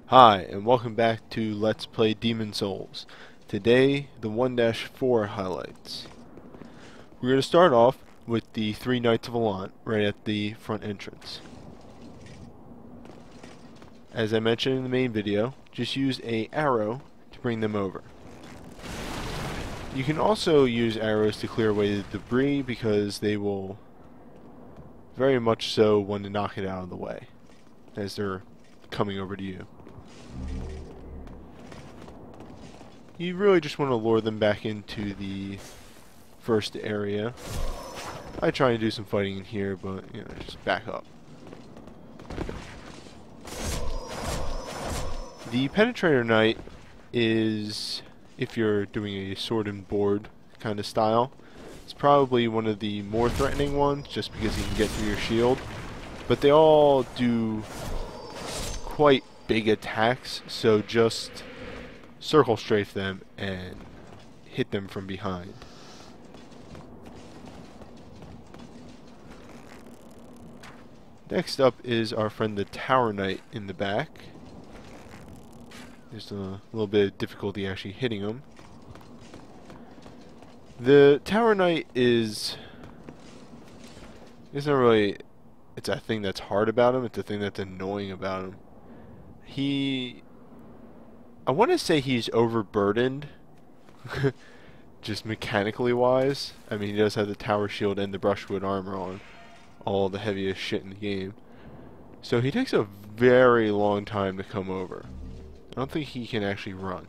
Hi, and welcome back to Let's Play Demon Souls. Today, the 1-4 highlights. We're going to start off with the 3 Knights of Allant right at the front entrance. As I mentioned in the main video, just use an arrow to bring them over. You can also use arrows to clear away the debris because they will very much so want to knock it out of the way as they're coming over to you. You really just want to lure them back into the first area. I try and do some fighting in here, but just back up. The Penetrator Knight is, if you're doing a sword and board kind of style, it's probably one of the more threatening ones just because you can get through your shield. But they all do quite big attacks, so just circle strafe them and hit them from behind. Next up is our friend the Tower Knight in the back. There's a little bit of difficulty actually hitting him. The Tower Knight isn't really, it's a thing that's hard about him, it's a thing that's annoying about him. I want to say he's overburdened, just mechanically wise. I mean, he does have the tower shield and the brushwood armor on, all the heaviest shit in the game. So he takes a very long time to come over. I don't think he can actually run.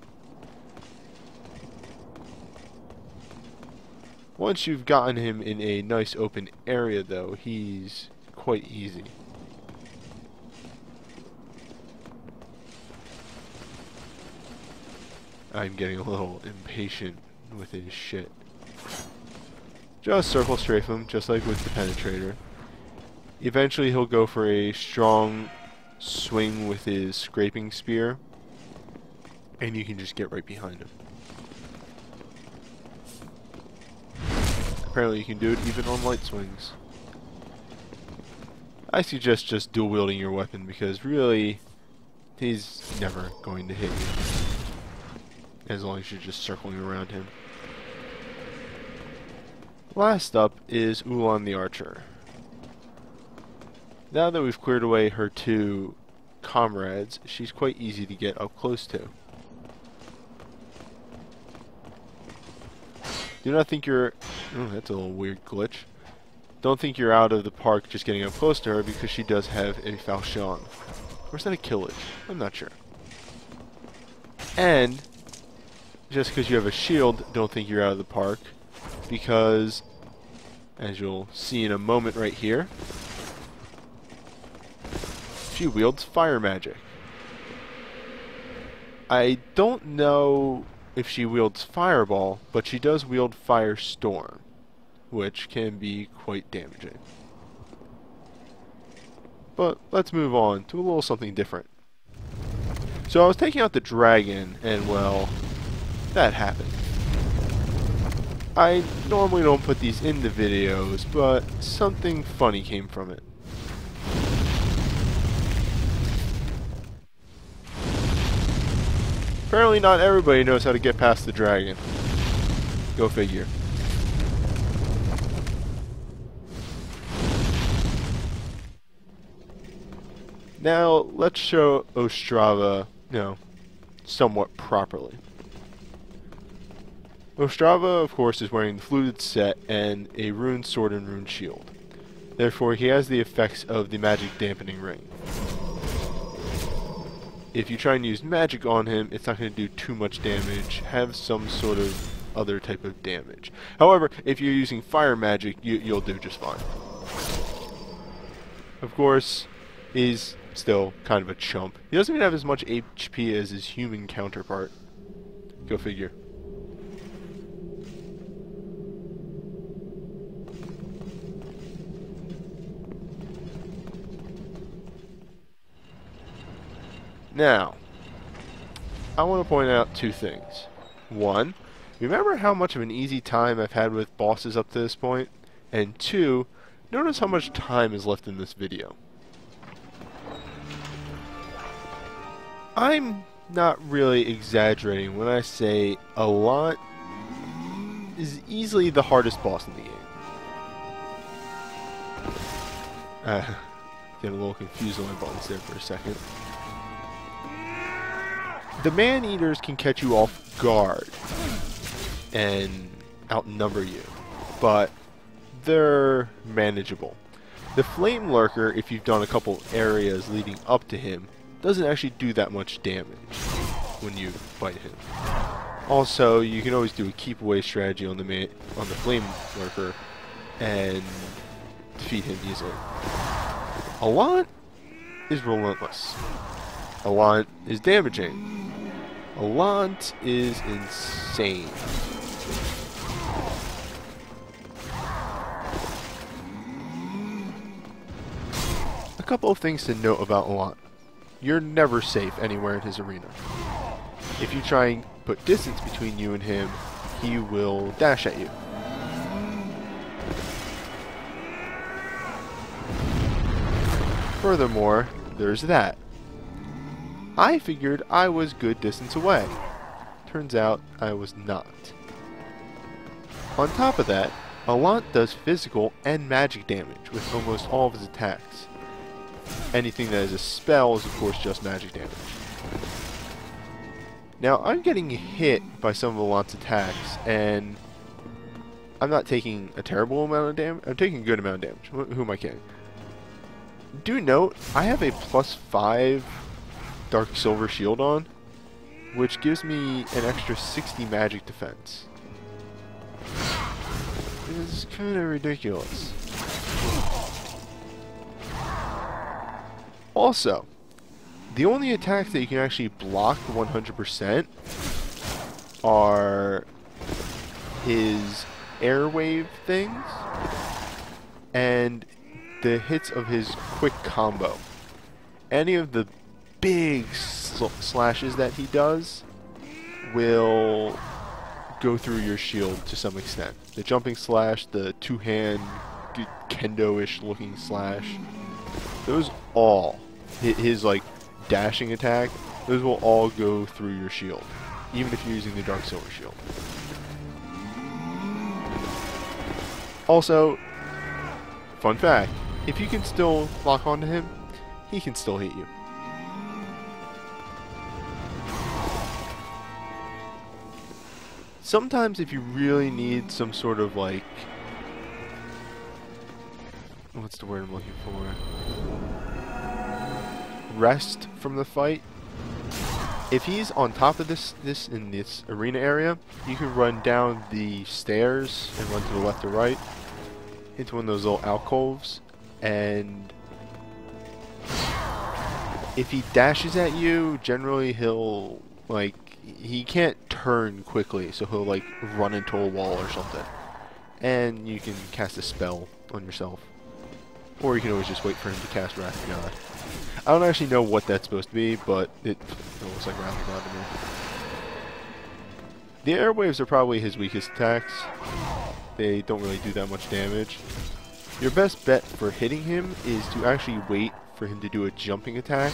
Once you've gotten him in a nice open area though, he's quite easy. I'm getting a little impatient with his shit. Just circle strafe him, just like with the Penetrator. Eventually he'll go for a strong swing with his scraping spear, and you can just get right behind him. Apparently you can do it even on light swings. I suggest just dual wielding your weapon because really, he's never going to hit you. As long as you're just circling around him. Last up is Ulan the Archer. Now that we've cleared away her two comrades, she's quite easy to get up close to. Do not think you're... Oh, that's a little weird glitch. Don't think you're out of the park just getting up close to her because she does have a falchion. Or is that a killage? I'm not sure. And just because you have a shield, don't think you're out of the park, because, as you'll see in a moment right here, she wields fire magic. I don't know if she wields fireball, but she does wield firestorm, which can be quite damaging. But let's move on to a little something different. So I was taking out the dragon, and well, that happened. I normally don't put these in the videos, but something funny came from it. Apparently not everybody knows how to get past the dragon. Go figure. Now let's show Ostrava, somewhat properly. Ostrava, of course, is wearing the fluted set and a rune sword and rune shield. Therefore, he has the effects of the magic dampening ring. If you try and use magic on him, it's not going to do too much damage, have some sort of other type of damage. However, if you're using fire magic, you'll do just fine. Of course, he's still kind of a chump. He doesn't even have as much HP as his human counterpart. Go figure. Now, I want to point out two things. One, remember how much of an easy time I've had with bosses up to this point? And two, notice how much time is left in this video. I'm not really exaggerating when I say Allant is easily the hardest boss in the game. Get a little confused on my buttons there for a second. The man-eaters can catch you off guard and outnumber you, but they're manageable. The Flamelurker, if you've done a couple areas leading up to him, doesn't actually do that much damage when you fight him. Also, you can always do a keep away strategy on the Flamelurker and defeat him easily. Allant is relentless. Allant is damaging. Allant is insane. A couple of things to note about Allant. You're never safe anywhere in his arena. If you try and put distance between you and him, he will dash at you. Furthermore, there's that. I figured I was good distance away. Turns out I was not. On top of that, Allant does physical and magic damage with almost all of his attacks. Anything that is a spell is of course just magic damage. Now I'm getting hit by some of Allant's attacks, and I'm not taking a terrible amount of damage. I'm taking a good amount of damage. Who am I kidding? Do note, I have a +5 Dark Silver shield on, which gives me an extra 60 magic defense. It's kind of ridiculous. Also, the only attacks that you can actually block 100% are his airwave things and the hits of his quick combo. Any of the big slashes that he does will go through your shield to some extent. The jumping slash, the two-hand kendo-ish looking slash, those all, his like dashing attack, those will all go through your shield, even if you're using the Dark Silver shield. Also, fun fact, if you can still lock onto him, he can still hit you. Sometimes if you really need some sort of like, what's the word I'm looking for? Rest from the fight. If he's on top of this in this arena area, you can run down the stairs and run to the left or right into one of those little alcoves, and if he dashes at you, generally he'll like, he can't turn quickly, so he'll like run into a wall or something, and you can cast a spell on yourself, or you can always just wait for him to cast Wrath of God. I don't actually know what that's supposed to be, but it looks like Wrath of God to me. The airwaves are probably his weakest attacks. They don't really do that much damage. Your best bet for hitting him is to actually wait for him to do a jumping attack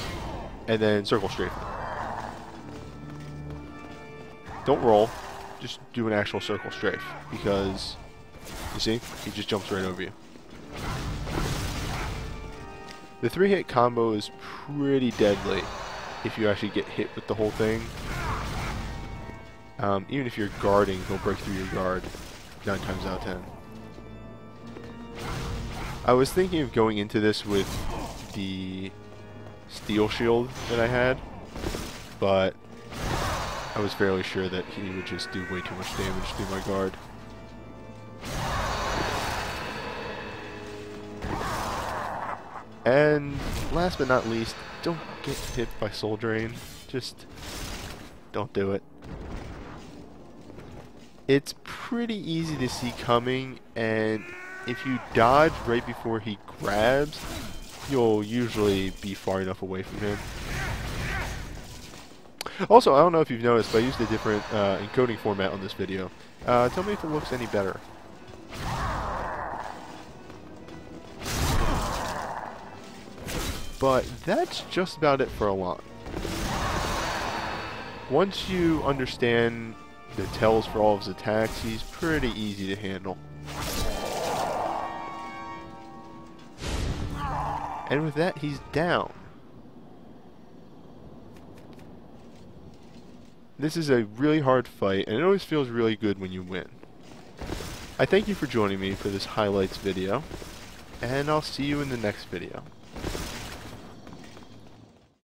and then circle strafe him. Don't roll, just do an actual circle strafe, because you see, he just jumps right over you. The 3-hit combo is pretty deadly if you actually get hit with the whole thing. Even if you're guarding, he'll break through your guard 9 times out of 10. I was thinking of going into this with the steel shield that I had, but I was fairly sure that he would just do way too much damage through my guard. And last but not least, don't get hit by Soul Drain. Just don't do it. It's pretty easy to see coming, and if you dodge right before he grabs, you'll usually be far enough away from him. Also, I don't know if you've noticed, but I used a different encoding format on this video. Tell me if it looks any better. But that's just about it for Allant. Once you understand the tells for all of his attacks, he's pretty easy to handle. And with that, he's down. This is a really hard fight, and it always feels really good when you win. I thank you for joining me for this highlights video, and I'll see you in the next video.